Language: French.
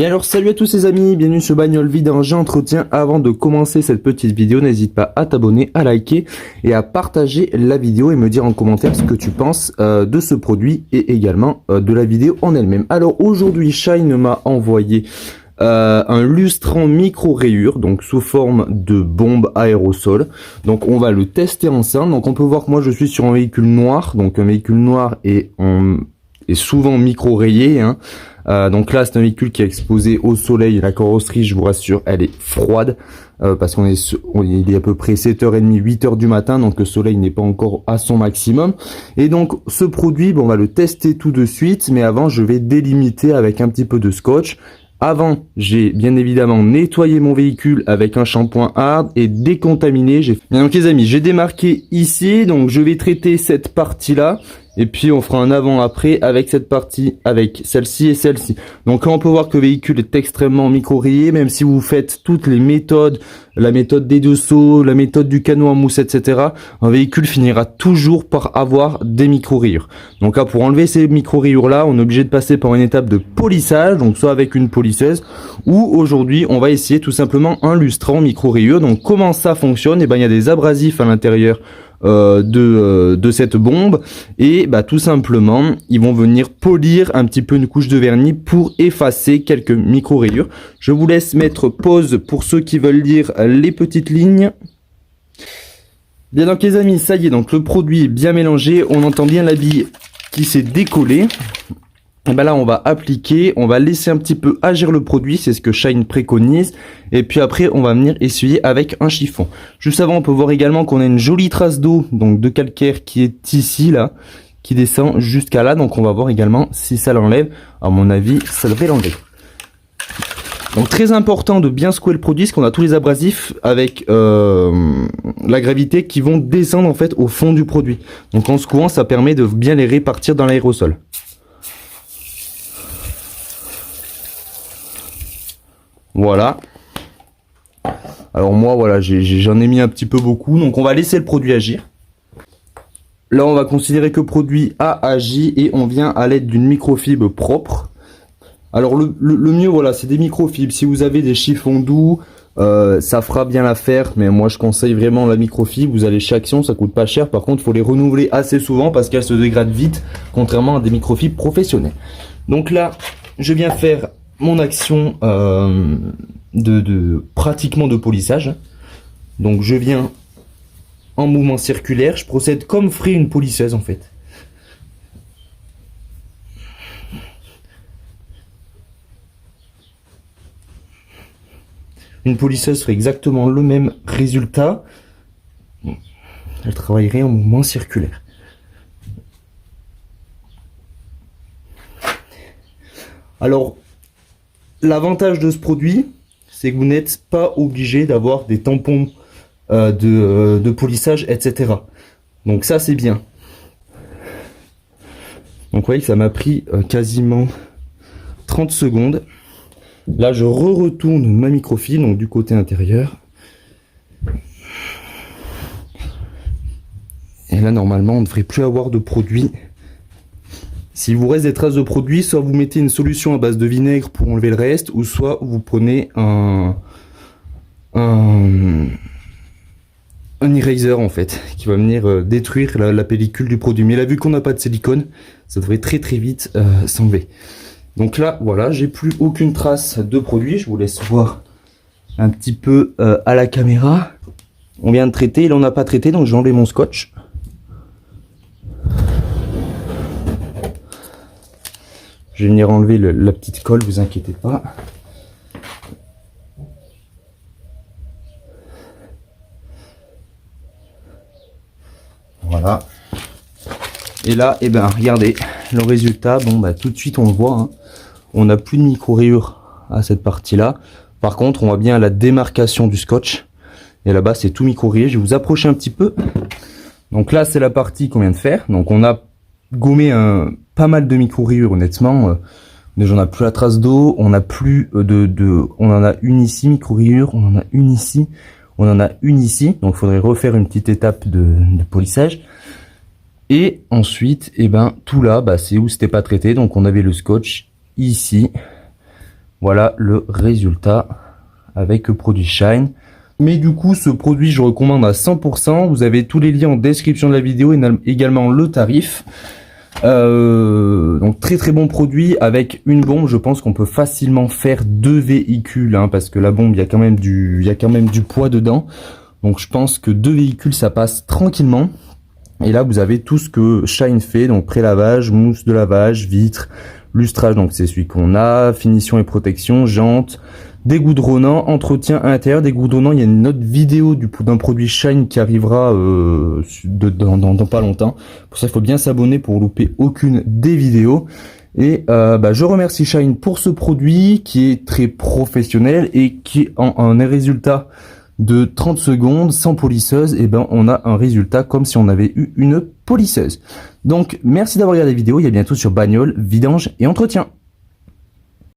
Bien alors salut à tous les amis, bienvenue sur Bagnole Vidange Entretien. Avant de commencer cette petite vidéo, n'hésite pas à t'abonner, à liker et à partager la vidéo et me dire en commentaire ce que tu penses de ce produit et également de la vidéo en elle-même. Alors aujourd'hui Shine m'a envoyé un lustrant micro-rayure, donc sous forme de bombe aérosol. Donc on va le tester ensemble. Donc on peut voir que moi je suis sur un véhicule noir, donc un véhicule noir est souvent micro-rayé, hein. Donc là c'est un véhicule qui est exposé au soleil. La carrosserie, je vous rassure, elle est froide parce il est à peu près 7h30, 8h du matin, donc le soleil n'est pas encore à son maximum. Et donc ce produit, bon, on va le tester tout de suite, mais avant je vais délimiter avec un petit peu de scotch. Avant, j'ai bien évidemment nettoyé mon véhicule avec un shampoing hard et décontaminé. Bien donc les amis, j'ai démarqué ici, donc je vais traiter cette partie-là. Et puis on fera un avant-après avec cette partie, avec celle-ci et celle-ci. Donc là on peut voir que le véhicule est extrêmement micro-rayé, même si vous faites toutes les méthodes, la méthode des deux seaux, la méthode du canot en mousse, etc. Un véhicule finira toujours par avoir des micro-rayures. Donc là pour enlever ces micro-rayures là, on est obligé de passer par une étape de polissage, donc soit avec une polisseuse, ou aujourd'hui on va essayer tout simplement un lustrant micro-rayures. Donc comment ça fonctionne? Et ben il y a des abrasifs à l'intérieur de cette bombe et bah tout simplement ils vont venir polir un petit peu une couche de vernis pour effacer quelques micro rayures. Je vous laisse mettre pause pour ceux qui veulent lire les petites lignes. Bien donc les amis, ça y est, donc le produit est bien mélangé, on entend bien la bille qui s'est décollée. Et ben là on va appliquer, on va laisser un petit peu agir le produit, c'est ce que Shine préconise, et puis après on va venir essuyer avec un chiffon. Juste avant on peut voir également qu'on a une jolie trace d'eau, donc de calcaire qui est ici là, qui descend jusqu'à là, donc on va voir également si ça l'enlève. À mon avis ça devrait l'enlever. Donc très important de bien secouer le produit, parce qu'on a tous les abrasifs avec la gravité qui vont descendre en fait au fond du produit. Donc en secouant ça permet de bien les répartir dans l'aérosol. Voilà. Alors moi voilà, j'en ai mis un petit peu beaucoup, donc on va laisser le produit agir. Là on va considérer que le produit a agi et on vient à l'aide d'une microfibre propre. Alors le mieux voilà, c'est des microfibres. Si vous avez des chiffons doux, ça fera bien l'affaire, mais moi je conseille vraiment la microfibre. Vous allez chez Action, ça coûte pas cher. Par contre il faut les renouveler assez souvent parce qu'elles se dégradent vite, contrairement à des microfibres professionnelles. Donc là je viens faire mon action pratiquement de polissage. Donc je viens en mouvement circulaire, je procède comme ferait une polisseuse en fait. Une polisseuse ferait exactement le même résultat. Elle travaillerait en mouvement circulaire. Alors l'avantage de ce produit, c'est que vous n'êtes pas obligé d'avoir des tampons de polissage, etc. Donc ça c'est bien. Donc vous voyez que ça m'a pris quasiment 30 secondes. Là je retourne ma microfibre, donc du côté intérieur. Et là normalement on ne devrait plus avoir de produit. S'il vous reste des traces de produit, soit vous mettez une solution à base de vinaigre pour enlever le reste, ou soit vous prenez un eraser en fait, qui va venir détruire la pellicule du produit. Mais là, vu qu'on n'a pas de silicone, ça devrait très vite s'enlever. Donc là, voilà, j'ai plus aucune trace de produit. Je vous laisse voir un petit peu à la caméra. On vient de traiter, là on n'a pas traité, donc je vais enlever mon scotch. Je vais venir enlever la petite colle, vous inquiétez pas. Voilà. Et là, eh ben, regardez, le résultat, bon, bah, tout de suite on le voit, hein. On n'a plus de micro-rayures à cette partie-là. Par contre, on voit bien la démarcation du scotch. Et là-bas, c'est tout micro-rayé. Je vais vous approcher un petit peu. Donc là, c'est la partie qu'on vient de faire. Donc on a gommé pas mal de micro-rayures, honnêtement. Déjà, on n'a plus la trace d'eau, on n'a plus on en a une ici, micro-rayure, on en a une ici, on en a une ici. Donc il faudrait refaire une petite étape de polissage. Et ensuite, eh ben, tout là, bah, c'est où c'était pas traité. Donc on avait le scotch ici, Voilà le résultat avec le produit Shine. Mais du coup, ce produit, je recommande à 100%. Vous avez tous les liens en description de la vidéo et également le tarif. Donc très très bon produit. Avec une bombe, je pense qu'on peut facilement faire 2 véhicules, hein, parce que la bombe, il y a quand même du poids dedans. Donc je pense que 2 véhicules, ça passe tranquillement. Et là, vous avez tout ce que Shine fait, donc pré-lavage, mousse de lavage, vitre, lustrage, donc c'est celui qu'on a, finition et protection, jantes, dégoudronnant, entretien à l'intérieur, dégoudronnant. Il y a une autre vidéo d'un produit Shine qui arrivera dans pas longtemps. Pour ça, il faut bien s'abonner pour louper aucune des vidéos. Et je remercie Shine pour ce produit qui est très professionnel et qui en un résultat de 30 secondes sans polisseuse, et on a un résultat comme si on avait eu une polisseuse. Donc merci d'avoir regardé la vidéo, et à bientôt sur bagnole, vidange et entretien.